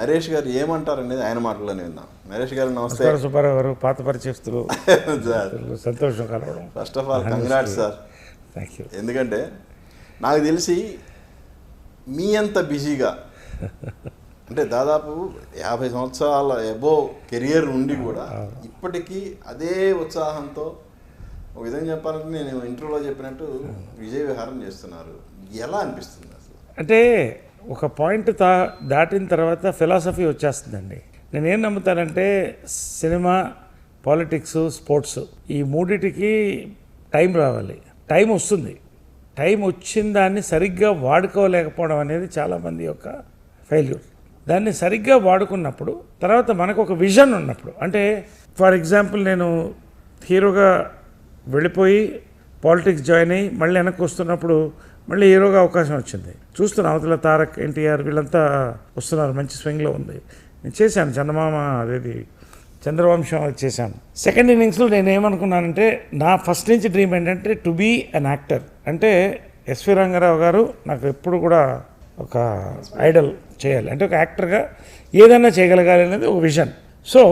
నరేష్ గారు ఏమంటారు అనేది ఆయన మాటల్లోనే విందాం. నరేష్ గారు నమస్తే. సుబ్బారావు గారు పాత పరిచయస్తులు సంతోషం కలవడం. First of all congrats sir. Thank you. ఎందుకంటే నాకు తెలిసి మీ అంత బిజీగా అంటే దాదాపు 50 సంవత్సరాల ఎబో కెరియర్ ఉండి కూడా ఇప్పటికీ అదే ఉత్సాహంతో ఒక విధంగా చెప్పాలంటే నేను ఇంటర్వ్యూలో చెప్పినట్టు విజయ విహారం చేస్తున్నారు. ఎలా అనిపిస్తుంది అసలు? అంటే ఒక పాయింట్ దాటిన తర్వాత ఫిలాసఫీ వచ్చేస్తుందండి. నేనేం నమ్ముతానంటే సినిమా, పాలిటిక్స్, స్పోర్ట్స్ ఈ మూడిటికి టైం రావాలి. టైం వస్తుంది. టైం వచ్చిన దాన్ని సరిగ్గా వాడుకోలేకపోవడం అనేది చాలామంది యొక్క ఫెయిల్యూర్. దాన్ని సరిగ్గా వాడుకున్నప్పుడు తర్వాత మనకు ఒక విజన్ ఉన్నప్పుడు, అంటే ఫర్ ఎగ్జాంపుల్ నేను హీరోగా వెళ్ళిపోయి పాలిటిక్స్ జాయిన్ అయ్యి మళ్ళీ వెనక్కి వస్తున్నప్పుడు మళ్ళీ హీరోగా అవకాశం వచ్చింది. చూస్తున్నాను అవతల తారక్, ఎన్టీఆర్ వీళ్ళంతా వస్తున్నారు, మంచి స్వింగ్లో ఉంది. నేను చేశాను చందమామ, అదేది చంద్రవంశం అది చేశాను. సెకండ్ ఇన్నింగ్స్లో నేను ఏమనుకున్నానంటే నా ఫస్ట్ నుంచి డ్రీమ్ ఏంటంటే టు బీ అన్ యాక్టర్. అంటే ఎస్వి రంగారావు గారు నాకు ఎప్పుడు కూడా ఒక ఐడల్ చేయాలి, అంటే ఒక యాక్టర్గా ఏదైనా చేయగలగాలి అనేది ఒక vision. So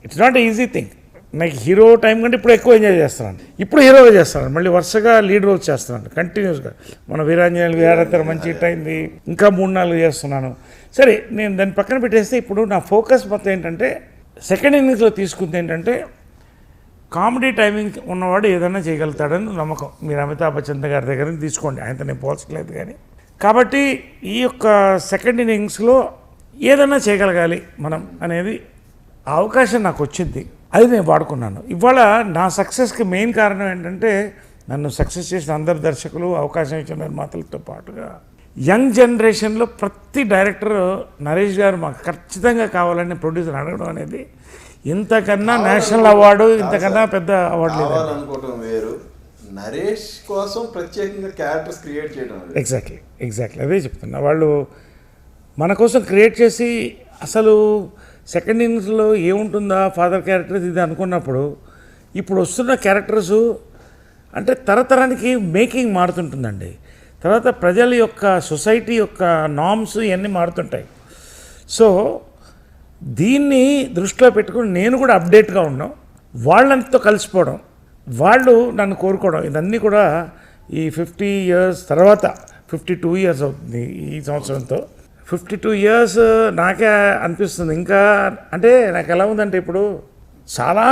it's not easy thing. నాకు హీరో టైం కంటే ఇప్పుడు ఎక్కువ ఎంజాయ్ చేస్తున్నాను. ఇప్పుడు హీరోగా చేస్తున్నాను, మళ్ళీ వరుసగా లీడ్ రోల్స్ చేస్తున్నాను కంటిన్యూస్గా. మన వీరాంజనేయులు విహారతర మంచి హిట్ అయింది, ఇంకా 3-4 చేస్తున్నాను. సరే, నేను దాన్ని పక్కన పెట్టేస్తే ఇప్పుడు నా ఫోకస్ మొత్తం ఏంటంటే సెకండ్ ఇన్నింగ్స్లో తీసుకుంది ఏంటంటే కామెడీ టైమింగ్ ఉన్నవాడు ఏదైనా చేయగలుగుతాడని నమ్మకం. మీరు అమితాబ్ బచ్చన్ గారి దగ్గర నుంచి తీసుకోండి, ఆయనతో నేను పోల్చలేదు కానీ. కాబట్టి ఈ యొక్క సెకండ్ ఇన్నింగ్స్లో ఏదైనా చేయగలగాలి మనం అనేది ఆ అవకాశం నాకు వచ్చింది, అది నేను వాడుకున్నాను. ఇవాళ నా సక్సెస్కి మెయిన్ కారణం ఏంటంటే నన్ను సక్సెస్ చేసిన అందరు దర్శకులు, అవకాశం ఇచ్చిన నిర్మాతలతో పాటుగా యంగ్ జనరేషన్లో ప్రతి డైరెక్టర్ నరేష్ గారు మాకు ఖచ్చితంగా కావాలని ప్రొడ్యూసర్ అడగడం అనేది ఇంతకన్నా నేషనల్ అవార్డు, ఇంతకన్నా పెద్ద అవార్డు అనుకోవడం వేరు, నరేష్ కోసం ప్రత్యేకంగా క్యారెక్టర్స్ క్రియేట్ చేయడం. ఎగ్జాక్ట్లీ అదే చెప్తున్నా. వాళ్ళు మన కోసం క్రియేట్ చేసి అసలు సెకండ్ ఇన్నింగ్స్లో ఏముంటుందా ఫాదర్ క్యారెక్టర్స్ ఇది అనుకున్నప్పుడు ఇప్పుడు వస్తున్న క్యారెక్టర్సు అంటే తరతరానికి మేకింగ్ మారుతుంటుందండి. తర్వాత ప్రజల యొక్క సొసైటీ యొక్క నార్మ్స్ ఇవన్నీ మారుతుంటాయి. సో దీన్ని దృష్టిలో పెట్టుకుని నేను కూడా అప్డేట్గా ఉన్నాం, వాళ్ళంతా కలిసిపోవడం, వాళ్ళు నన్ను కోరుకోవడం, ఇదన్నీ కూడా ఈ 50 years తర్వాత 52 years అవుతుంది ఈ సంవత్సరంతో. 52 years నాకే అనిపిస్తుంది. ఇంకా అంటే నాకు ఎలా ఉందంటే ఇప్పుడు చాలా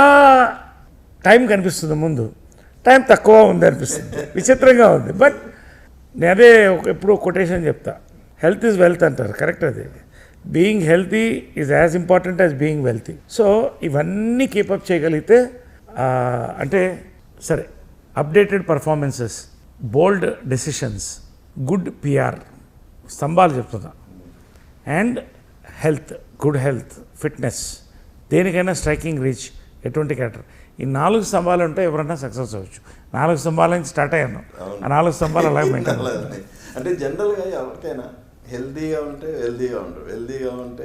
టైం కనిపిస్తుంది, ముందు టైం తక్కువ ఉంది అనిపిస్తుంది, విచిత్రంగా ఉంది. బట్ నేను అదే ఎప్పుడు కొటేషన్ చెప్తా, హెల్త్ ఈజ్ వెల్త్ అంటారు, కరెక్ట్. అది being healthy is as important as being wealthy. So ఇవన్నీ కీపప్ చేయగలిగితే అంటే సరే, అప్డేటెడ్ పర్ఫార్మెన్సెస్, బోల్డ్ డెసిషన్స్, గుడ్ పిఆర్ స్తంభాలు చెప్తున్నా, and health, good health, fitness, దేనికైనా స్ట్రైకింగ్ రీచ్, ఎటువంటి క్యారెక్టర్, ఈ 4 స్తంభాలు ఉంటే ఎవరైనా సక్సెస్ అవ్వచ్చు. 4 స్తంభాల నుంచి స్టార్ట్ అయ్యాను, ఆ 4 స్తంభాలు అలాగే మెయింటైన్. అంటే జనరల్గా ఎవరికైనా హెల్తీగా ఉంటే వెల్తీగా ఉంటారు, వెల్తీగా ఉంటే